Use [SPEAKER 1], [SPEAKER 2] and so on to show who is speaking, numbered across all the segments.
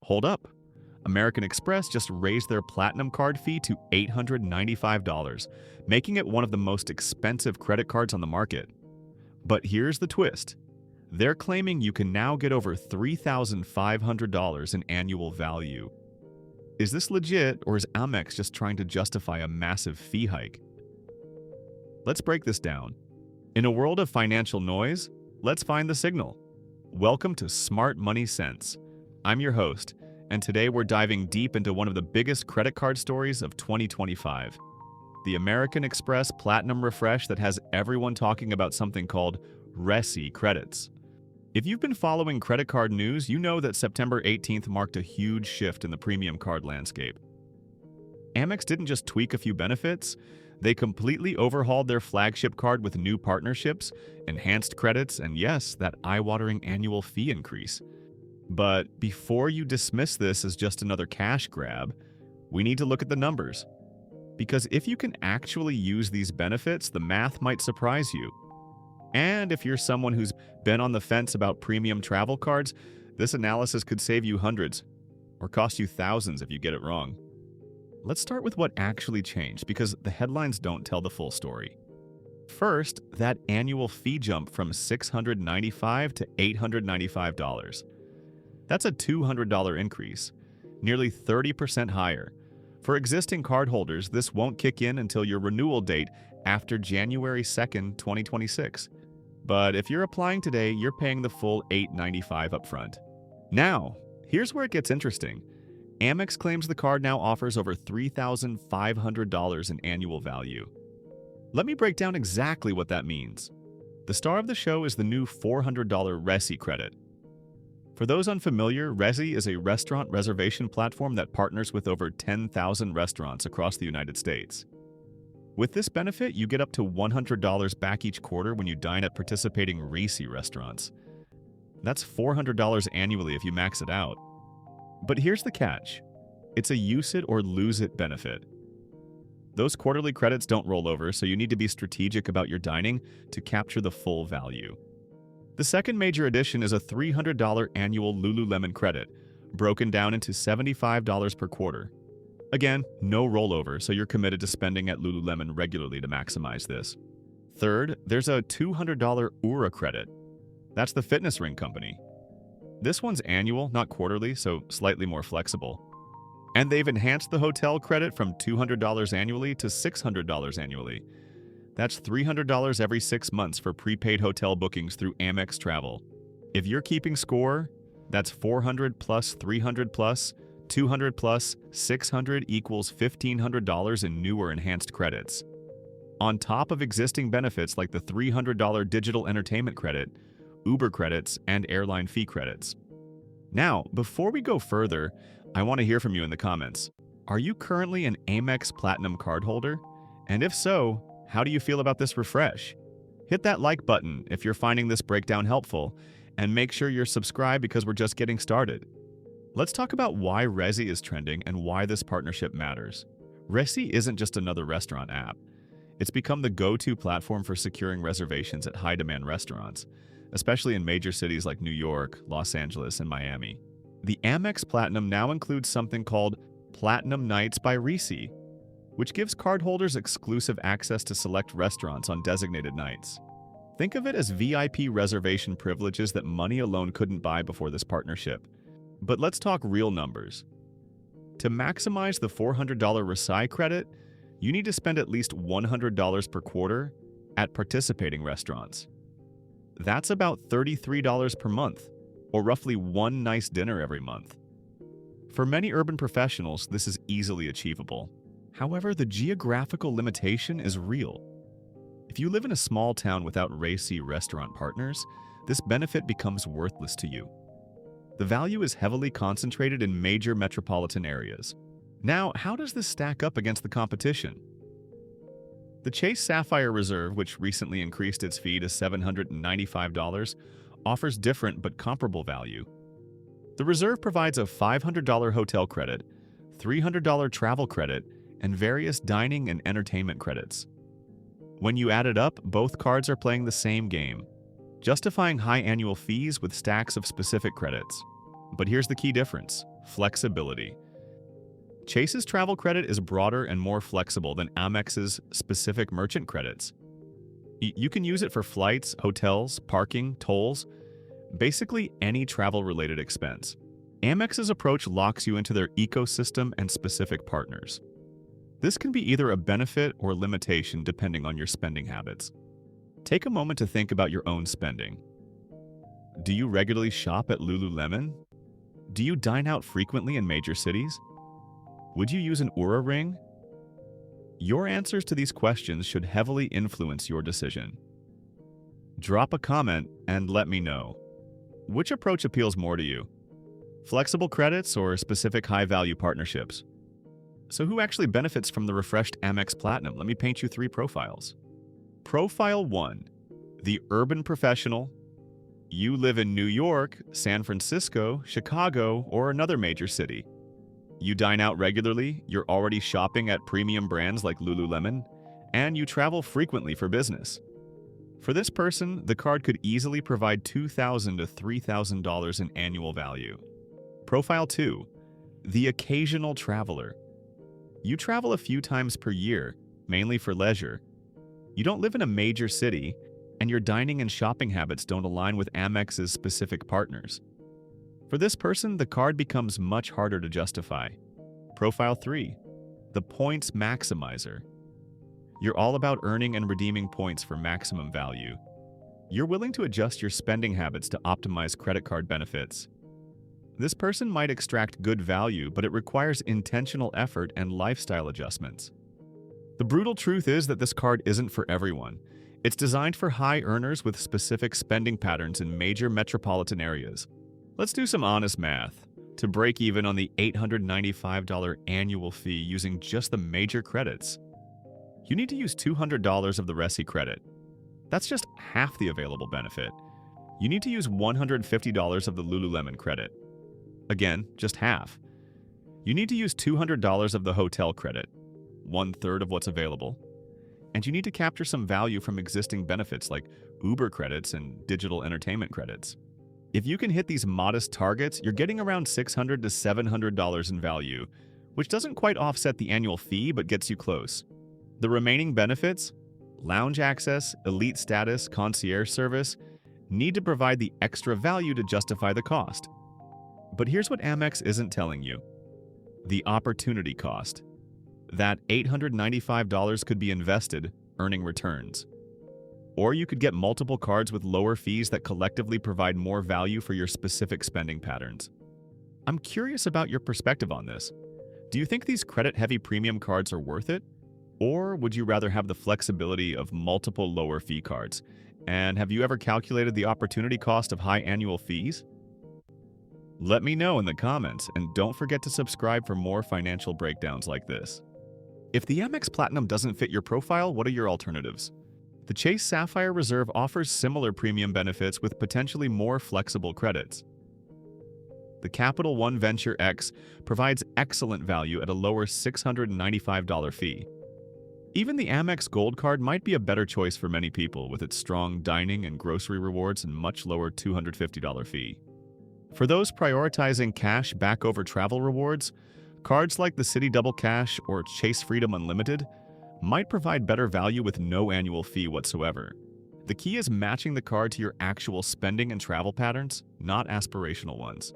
[SPEAKER 1] Hold up. American Express just raised their Platinum card fee to $895, making it one of the most expensive credit cards on the market. But here's the twist. They're claiming you can now get over $3,500 in annual value. Is this legit, or is Amex just trying to justify a massive fee hike? Let's break this down. In a world of financial noise, let's find the signal. Welcome to Smart Money Sense. I'm your host, and today we're diving deep into one of the biggest credit card stories of 2025. The American Express Platinum refresh that has everyone talking about something called Resy credits. If you've been following credit card news, you know that September 18th marked a huge shift in the premium card landscape. Amex didn't just tweak a few benefits, they completely overhauled their flagship card with new partnerships, enhanced credits, and yes, that eye-watering annual fee increase. But before you dismiss this as just another cash grab, we need to look at the numbers. Because if you can actually use these benefits, the math might surprise you. And if you're someone who's been on the fence about premium travel cards, this analysis could save you hundreds, or cost you thousands if you get it wrong. Let's start with what actually changed, because the headlines don't tell the full story. First, that annual fee jump from $695 to $895. That's a $200 increase, nearly 30% higher. For existing cardholders, this won't kick in until your renewal date after January 2nd, 2026. But if you're applying today, you're paying the full $895 upfront. Now, here's where it gets interesting. Amex claims the card now offers over $3,500 in annual value. Let me break down exactly what that means. The star of the show is the new $400 Resy credit. For those unfamiliar, Resy is a restaurant reservation platform that partners with over 10,000 restaurants across the United States. With this benefit, you get up to $100 back each quarter when you dine at participating Resy restaurants. That's $400 annually if you max it out. But here's the catch. It's a use it or lose it benefit. Those quarterly credits don't roll over, so you need to be strategic about your dining to capture the full value. The second major addition is a $300 annual Lululemon credit, broken down into $75 per quarter. Again, no rollover, so you're committed to spending at Lululemon regularly to maximize this. Third, there's a $200 ŌURA credit. That's the fitness ring company. This one's annual, not quarterly, so slightly more flexible. And they've enhanced the hotel credit from $200 annually to $600 annually. That's $300 every 6 months for prepaid hotel bookings through Amex Travel. If you're keeping score, that's $400 plus $300 plus $200 plus $600 equals $1,500 in new or enhanced credits. On top of existing benefits like the $300 digital entertainment credit, Uber credits, and airline fee credits. Now, before we go further, I want to hear from you in the comments. Are you currently an Amex Platinum cardholder? And if so, how do you feel about this refresh? Hit that like button if you're finding this breakdown helpful, and make sure you're subscribed because we're just getting started. Let's talk about why Resy is trending and why this partnership matters. Resy isn't just another restaurant app. It's become the go-to platform for securing reservations at high-demand restaurants, especially in major cities like New York, Los Angeles, and Miami. The Amex Platinum now includes something called Platinum Nights by Resy, which gives cardholders exclusive access to select restaurants on designated nights. Think of it as VIP reservation privileges that money alone couldn't buy before this partnership. But let's talk real numbers. To maximize the $400 Resy credit, you need to spend at least $100 per quarter at participating restaurants. That's about $33 per month, or roughly one nice dinner every month. For many urban professionals, this is easily achievable. However, the geographical limitation is real. If you live in a small town without Resy restaurant partners, this benefit becomes worthless to you. The value is heavily concentrated in major metropolitan areas. Now, how does this stack up against the competition? The Chase Sapphire Reserve, which recently increased its fee to $795, offers different but comparable value. The Reserve provides a $500 hotel credit, $300 travel credit, and various dining and entertainment credits. When you add it up, both cards are playing the same game, justifying high annual fees with stacks of specific credits. But here's the key difference. Flexibility. Chase's travel credit is broader and more flexible than Amex's specific merchant credits. You can use it for flights, hotels, parking, tolls, basically any travel-related expense. Amex's approach locks you into their ecosystem and specific partners. This can be either a benefit or limitation depending on your spending habits. Take a moment to think about your own spending. Do you regularly shop at Lululemon? Do you dine out frequently in major cities? Would you use an ŌURA ring? Your answers to these questions should heavily influence your decision. Drop a comment and let me know. Which approach appeals more to you? Flexible credits or specific high-value partnerships? So who actually benefits from the refreshed Amex Platinum? Let me paint you 3 profiles. Profile 1, the urban professional. You live in New York, San Francisco, Chicago, or another major city. You dine out regularly, you're already shopping at premium brands like Lululemon, and you travel frequently for business. For this person, the card could easily provide $2,000 to $3,000 in annual value. Profile 2, the occasional traveler. You travel a few times per year, mainly for leisure. You don't live in a major city, and your dining and shopping habits don't align with Amex's specific partners. For this person, the card becomes much harder to justify. Profile 3, the points maximizer. You're all about earning and redeeming points for maximum value. You're willing to adjust your spending habits to optimize credit card benefits. This person might extract good value, but it requires intentional effort and lifestyle adjustments. The brutal truth is that this card isn't for everyone. It's designed for high earners with specific spending patterns in major metropolitan areas. Let's do some honest math. To break even on the $895 annual fee using just the major credits, you need to use $200 of the Resy credit. That's just half the available benefit. You need to use $150 of the Lululemon credit. Again, just half. You need to use $200 of the hotel credit, 1/3 of what's available. And you need to capture some value from existing benefits like Uber credits and digital entertainment credits. If you can hit these modest targets, you're getting around $600 to $700 in value, which doesn't quite offset the annual fee but gets you close. The remaining benefits, lounge access, elite status, concierge service, need to provide the extra value to justify the cost. But here's what Amex isn't telling you. The opportunity cost. That $895 could be invested, earning returns. Or you could get multiple cards with lower fees that collectively provide more value for your specific spending patterns. I'm curious about your perspective on this. Do you think these credit-heavy premium cards are worth it? Or would you rather have the flexibility of multiple lower fee cards? And have you ever calculated the opportunity cost of high annual fees? Let me know in the comments, and don't forget to subscribe for more financial breakdowns like this. If the Amex Platinum doesn't fit your profile, what are your alternatives? The Chase Sapphire Reserve offers similar premium benefits with potentially more flexible credits. The Capital One Venture X provides excellent value at a lower $695 fee. Even the Amex Gold Card might be a better choice for many people with its strong dining and grocery rewards and much lower $250 fee. For those prioritizing cash back over travel rewards, cards like the Citi Double Cash or Chase Freedom Unlimited might provide better value with no annual fee whatsoever. The key is matching the card to your actual spending and travel patterns, not aspirational ones.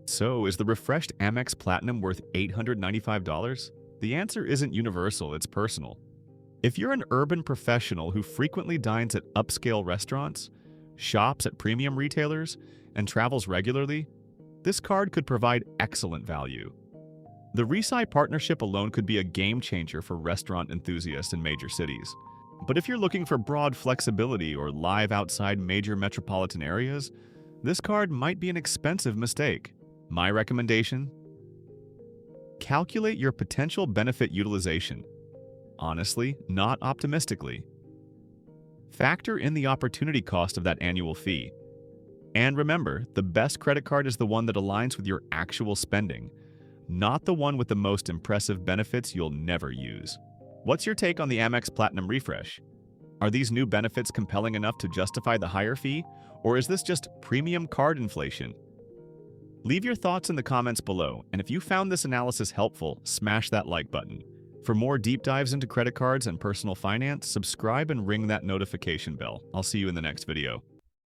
[SPEAKER 1] So, is the refreshed Amex Platinum worth $895? The answer isn't universal, it's personal. If you're an urban professional who frequently dines at upscale restaurants, shops at premium retailers, and travels regularly, this card could provide excellent value. The Resy partnership alone could be a game changer for restaurant enthusiasts in major cities. But if you're looking for broad flexibility or live outside major metropolitan areas, this card might be an expensive mistake. My recommendation? Calculate your potential benefit utilization. Honestly, not optimistically. Factor in the opportunity cost of that annual fee. And remember, the best credit card is the one that aligns with your actual spending, not the one with the most impressive benefits you'll never use. What's your take on the Amex Platinum refresh? Are these new benefits compelling enough to justify the higher fee, or is this just premium card inflation? Leave your thoughts in the comments below, and if you found this analysis helpful, smash that like button. For more deep dives into credit cards and personal finance, subscribe and ring that notification bell. I'll see you in the next video.